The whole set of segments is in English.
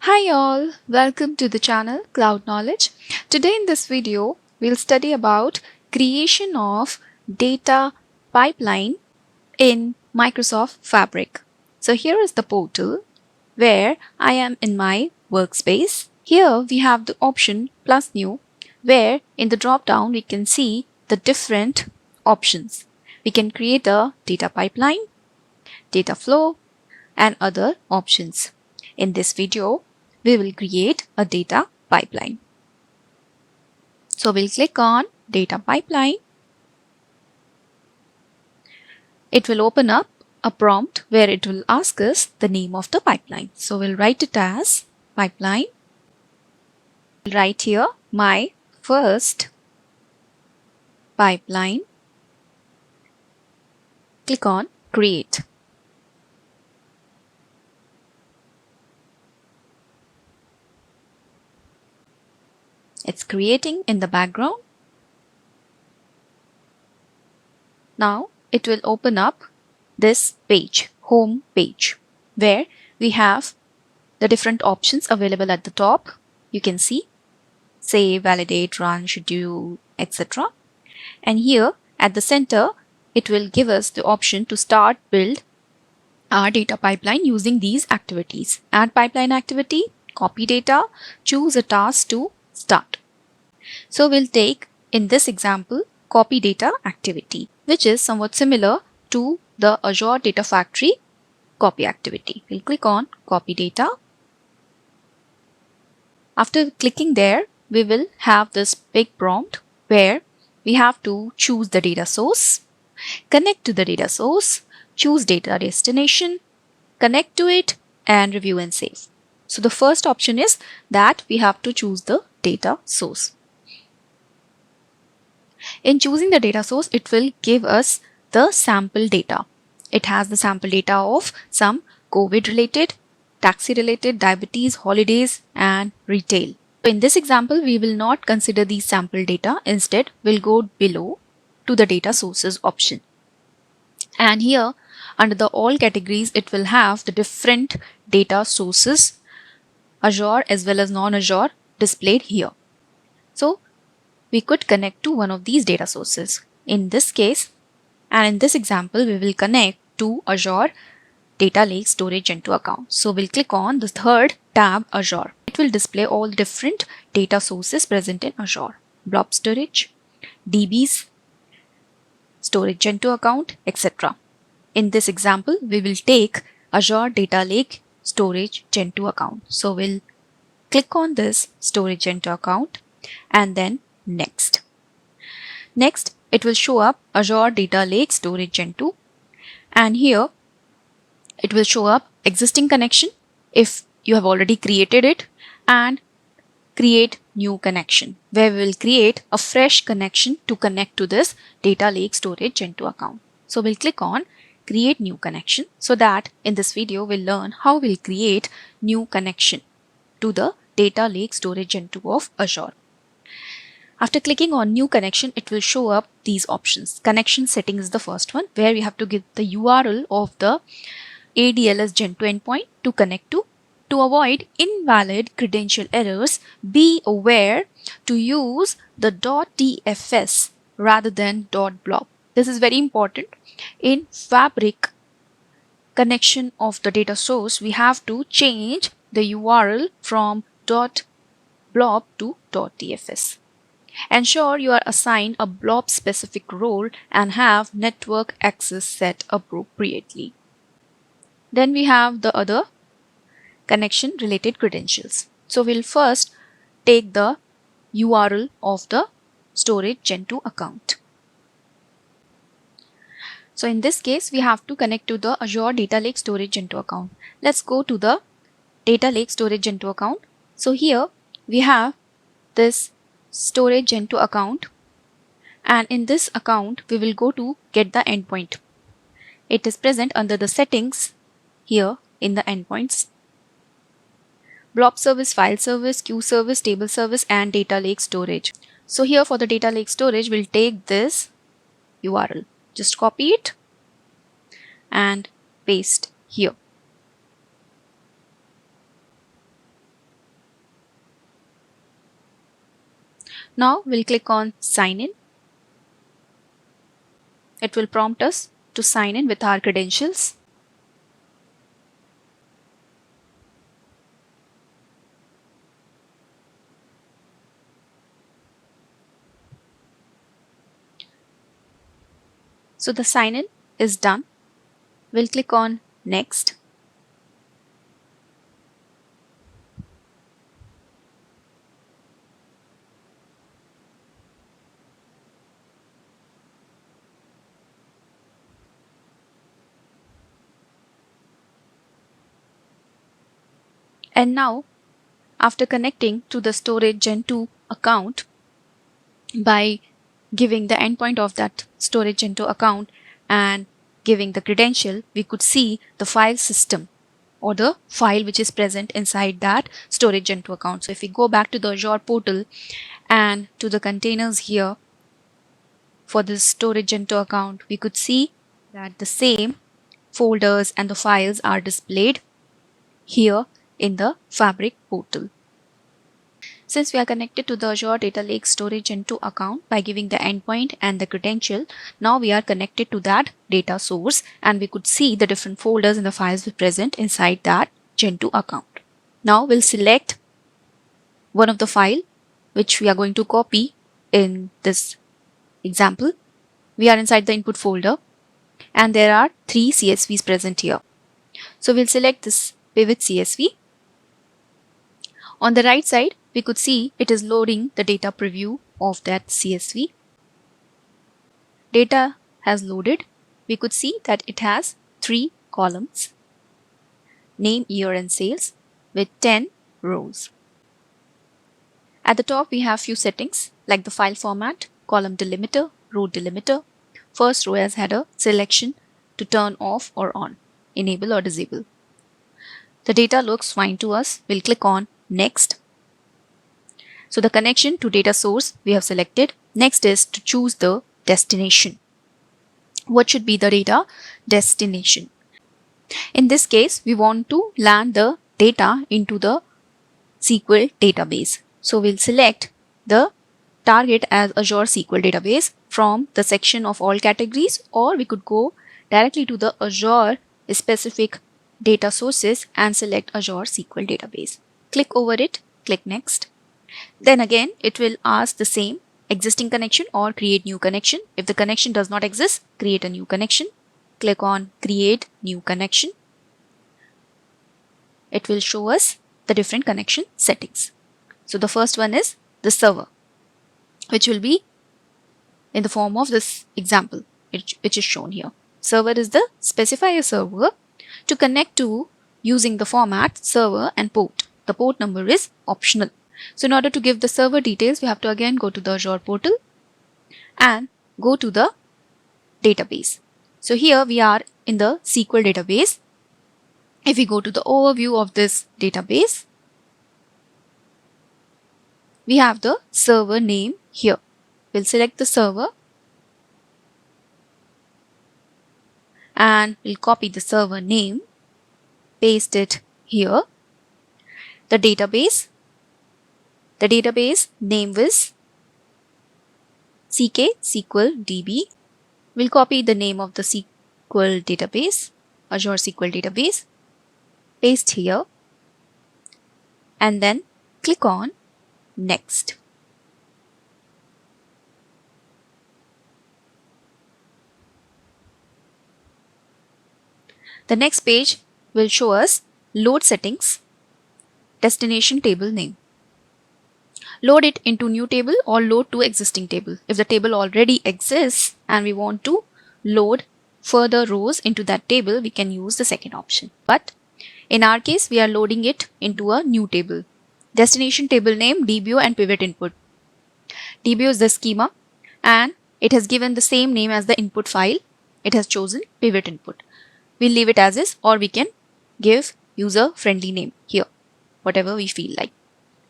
Hi all, welcome to the channel Cloud Knowledge. Today in this video, we'll study about creation of data pipeline in Microsoft Fabric. So here is the portal where I am in my workspace. Here we have the option plus new where in the drop down we can see the different options. We can create a data pipeline, data flow and other options. In this video, we will create a data pipeline. So we'll click on data pipeline. It will open up a prompt where it will ask us the name of the pipeline. So we'll write it as pipeline. I'll write here my first pipeline. Click on create. It's creating in the background. Now it will open up this page, home page, where we have the different options available at the top. You can see save, validate, run, schedule, etc. And here at the center, it will give us the option to start build our data pipeline using these activities. Add pipeline activity, copy data, choose a task to start. So we'll take in this example copy data activity, which is somewhat similar to the Azure Data Factory copy activity. We'll click on copy data. After clicking there, we will have this big prompt where we have to choose the data source, connect to the data source, choose data destination, connect to it, and review and save. So the first option is that we have to choose the data source. In choosing the data source, it will give us the sample data. It has the sample data of some COVID related, taxi related, diabetes, holidays, and retail. In this example, we will not consider these sample data. Instead, we'll go below to the data sources option. And here under the all categories, it will have the different data sources, Azure as well as non-Azure displayed here. So we could connect to one of these data sources. In this case, and in this example, we will connect to Azure Data Lake Storage Gentoo account. So we'll click on the third tab, Azure. It will display all different data sources present in Azure. Blob storage, DBs, storage Gentoo account, etc. In this example, we will take Azure Data Lake Storage Gentoo account. So we'll click on this storage Gentoo account and then next. Next, it will show up Azure Data Lake Storage Gentoo, and here it will show up existing connection if you have already created it, and create new connection where we will create a fresh connection to connect to this Data Lake Storage Gentoo account. So we'll click on create new connection, so that in this video we'll learn how we'll create new connection to the Data Lake Storage Gentoo of Azure. After clicking on new connection, it will show up these options. Connection setting is the first one, where we have to give the URL of the ADLS Gentoo endpoint to connect to. To avoid invalid credential errors, be aware to use the .dfs rather than .blob. This is very important. In Fabric connection of the data source, we have to change the URL from .blob to .dfs. Ensure you are assigned a blob specific role and have network access set appropriately. Then we have the other connection related credentials. So we'll first take the URL of the storage Gentoo account. So in this case, we have to connect to the Azure Data Lake Storage Gentoo account. Let's go to the Data Lake Storage Gentoo account. So here we have this storage Gentoo account, and in this account we will go to get the endpoint. It is present under the settings here in the endpoints. Blob service, file service, queue service, table service, and data lake storage. So here for the data lake storage, we'll take this URL. Just copy it and paste here. Now we'll click on sign in. It will prompt us to sign in with our credentials. So the sign in is done. We'll click on next. And now, after connecting to the storage Gen 2 account by giving the endpoint of that storage Gen 2 account and giving the credential, we could see the file system or the file which is present inside that storage Gen 2 account. So if we go back to the Azure portal and to the containers here for this storage Gen 2 account, we could see that the same folders and the files are displayed here in the Fabric portal. Since we are connected to the Azure Data Lake Storage Gen 2 account by giving the endpoint and the credential, now we are connected to that data source and we could see the different folders and the files present inside that Gen 2 account. Now we'll select one of the file which we are going to copy in this example. We are inside the input folder and there are 3 CSVs present here. So we'll select this pivot CSV. On the right side, we could see it is loading the data preview of that CSV. Data has loaded. We could see that it has 3 columns, name, year and sales with 10 rows. At the top, we have few settings like the file format, column delimiter, row delimiter. First row has had a selection to turn off or on, enable or disable. The data looks fine to us. We'll click on next. So the connection to data source we have selected. Next is to choose the destination. What should be the data destination? In this case, we want to land the data into the SQL database. So we'll select the target as Azure SQL database from the section of all categories, or we could go directly to the Azure specific data sources and select Azure SQL database. Click over it, click next. Then again, it will ask the same existing connection or create new connection. If the connection does not exist, create a new connection. Click on create new connection. It will show us the different connection settings. So the first one is the server, which will be in the form of this example, which is shown here. Server is the specifier server to connect to using the format server and port. The port number is optional. So in order to give the server details, we have to again go to the Azure portal and go to the database. So here we are in the SQL database. If we go to the overview of this database, we have the server name here. We'll select the server and we'll copy the server name, paste it here. The database name was CK SQL DB. We'll copy the name of the SQL database, Azure SQL database, paste here, and then click on next. The next page will show us load settings, destination table name. Load it into new table or load to existing table. If the table already exists and we want to load further rows into that table, we can use the second option. But in our case, we are loading it into a new table. Destination table name, DBO and pivot input. DBO is the schema and it has given the same name as the input file. It has chosen pivot input. We'll leave it as is, or we can give user friendly name here, whatever we feel like.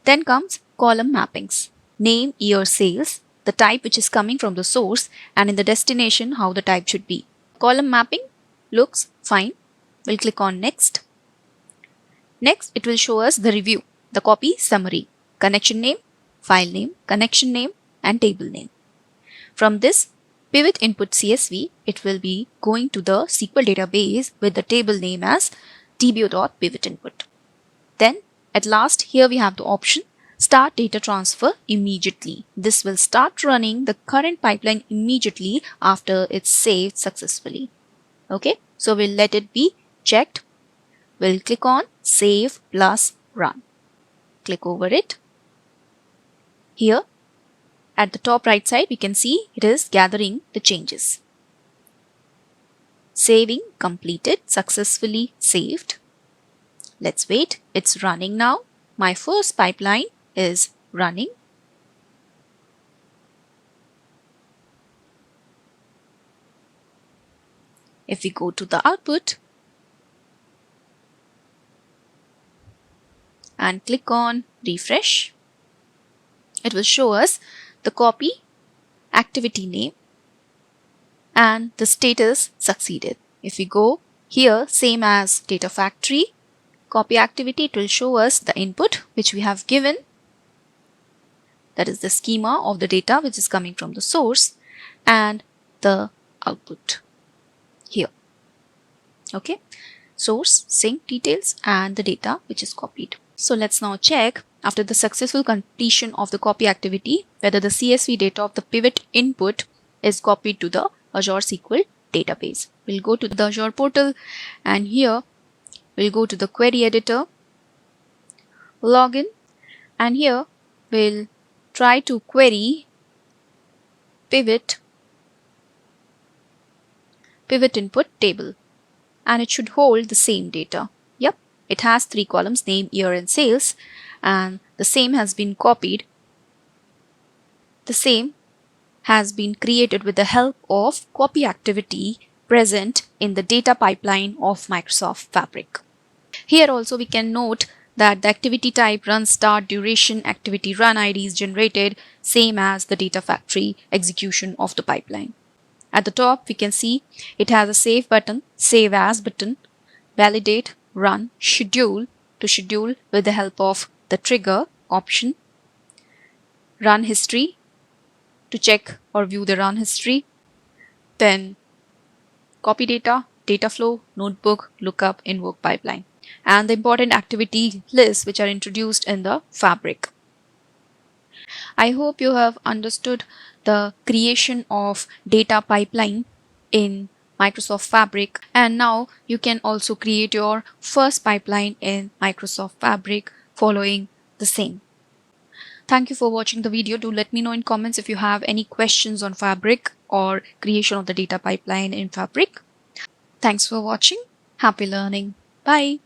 Then comes column mappings, name, year, sales, the type which is coming from the source, and in the destination how the type should be. Column mapping looks fine. We'll click on next. Next, it will show us the review, the copy summary, connection name, file name, connection name, and table name. From this pivot input CSV, it will be going to the SQL database with the table name as dbo.pivotinput. Then at last, here we have the option start data transfer immediately. This will start running the current pipeline immediately after it's saved successfully. Okay, so we'll let it be checked. We'll click on save plus run. Click over it. Here at the top right side, we can see it is gathering the changes. Saving completed, successfully saved. Let's wait. It's running now. My first pipeline is running. If we go to the output and click on refresh, it will show us the copy, activity name, and the status succeeded. If we go here, same as data factory, copy activity, it will show us the input which we have given. That is the schema of the data which is coming from the source, and the output here. Okay, source, sync details, and the data which is copied. So let's now check after the successful completion of the copy activity whether the CSV data of the pivot input is copied to the Azure SQL database. We'll go to the Azure portal, and here we'll go to the query editor, login, and here we'll try to query pivot input table, and it should hold the same data. Yep, it has 3 columns, name, year, and sales, and the same has been copied. The same has been created with the help of copy activity present in the data pipeline of Microsoft Fabric. Here also we can note that the activity type, run start, duration, activity run ID is generated same as the data factory execution of the pipeline. At the top we can see it has a save button, save as button, validate, run, schedule to schedule with the help of the trigger option, run history to check or view the run history, then copy data, data flow, notebook, lookup, invoke pipeline, and the important activity lists which are introduced in the Fabric. I hope you have understood the creation of data pipeline in Microsoft Fabric, and now you can also create your first pipeline in Microsoft Fabric following the same. Thank you for watching the video. Do let me know in comments if you have any questions on Fabric or creation of the data pipeline in Fabric. Thanks for watching. Happy learning. Bye.